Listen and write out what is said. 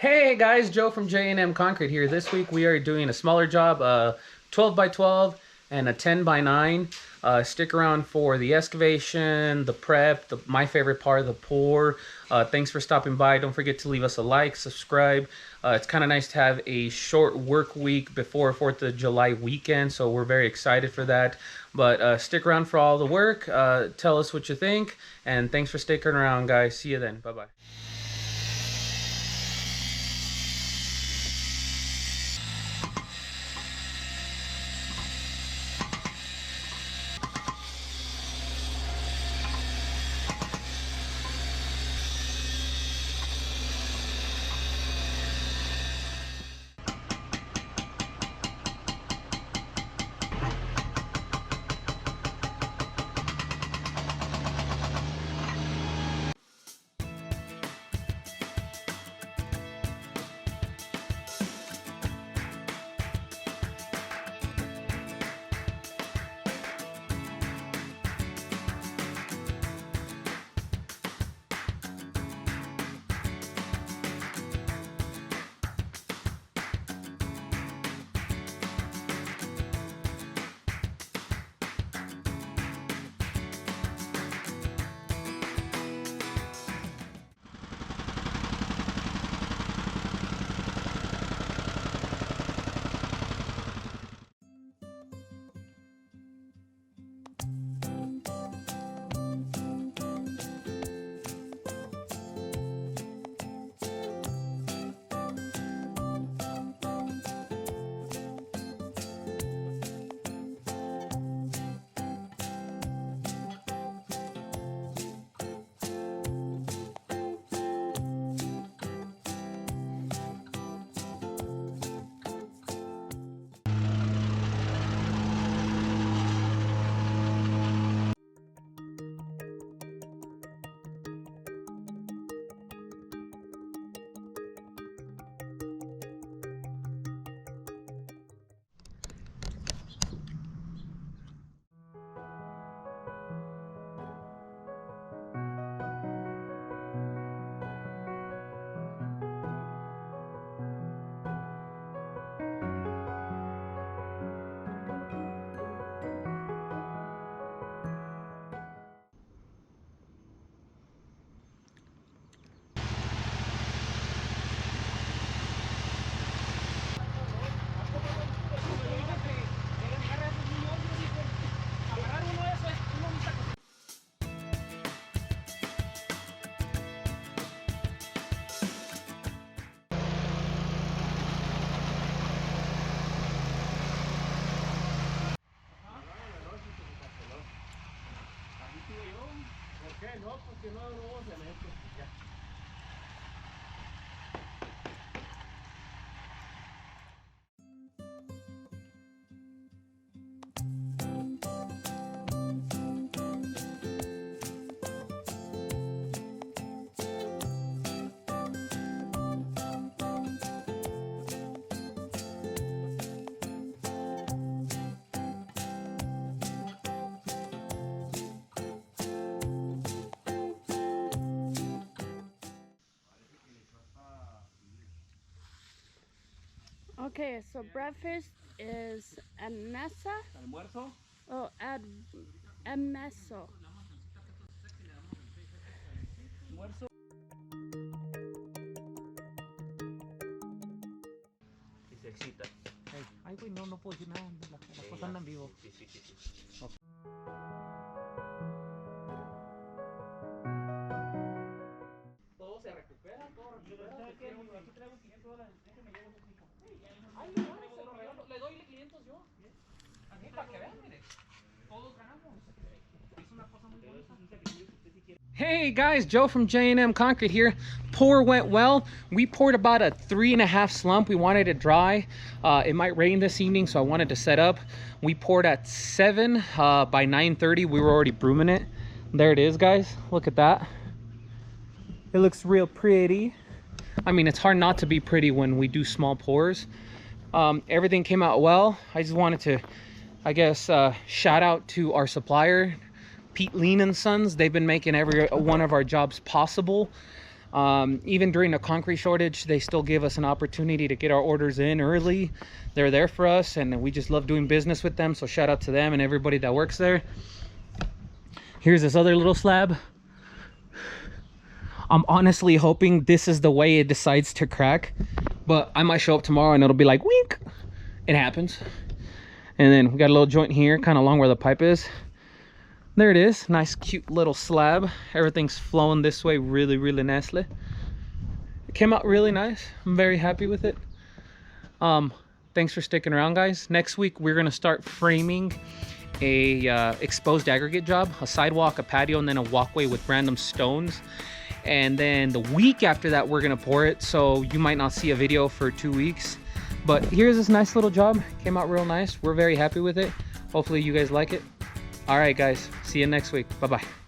Hey guys, Joe from J&M Concrete here. This week we are doing a smaller job, 12 by 12 and a 10 by 9. Stick around for the excavation, the prep, my favorite part, the pour. Thanks for stopping by. Don't forget to leave us a like, subscribe. It's kind of nice to have a short work week before 4th of July weekend, so we're very excited for that. But stick around for all the work. Tell us what you think, and thanks for sticking around, guys. See you then. Bye-bye. No, porque no cemento. Ya. Okay, so breakfast is a mesa. Almuerzo. Oh, add a meso. Almuerzo. Y se excita. Ay, güey, no puedo decir nada. Las cosas andan vivo. Sí. Okay. Todo se recupera, todo recupera. Aquí traigo 500 dólares. Déjeme llevar un pico. Ay, no, se lo regalo. Le doy 500 yo. Aquí para que vean, mire. Todos ganamos. Es una cosa muy bonita. Hey guys, Joe from J&M Concrete here. Pour went well. We poured about a 3.5 slump. We wanted it dry. It might rain this evening, so I wanted to set up. We poured at 7 by 9:30. We were already brooming it. There it is, guys. Look at that. It looks real pretty. I mean, it's hard not to be pretty when we do small pours. Everything came out well. I just wanted to, I guess, shout out to our supplier, Pete Lean and Sons. They've been making every one of our jobs possible. Even during the concrete shortage, they still give us an opportunity to get our orders in early. They're there for us, and we just love doing business with them. So shout out to them and everybody that works there. Here's this other little slab. I'm honestly hoping this is the way it decides to crack, but I might show up tomorrow and it'll be like wink. It happens. And then we got a little joint here, kind of along where the pipe is. There it is. Nice cute little slab. Everything's flowing this way really, really nicely. It came out really nice. I'm very happy with it. Thanks for sticking around, guys. Next week we're gonna start framing a exposed aggregate job, a sidewalk, a patio, and then a walkway with random stones. And then the week after that we're gonna pour it, so you might not see a video for 2 weeks. But here's this nice little job. Came out real nice. We're very happy with it. Hopefully you guys like it. All right, guys. See you next week. Bye-bye.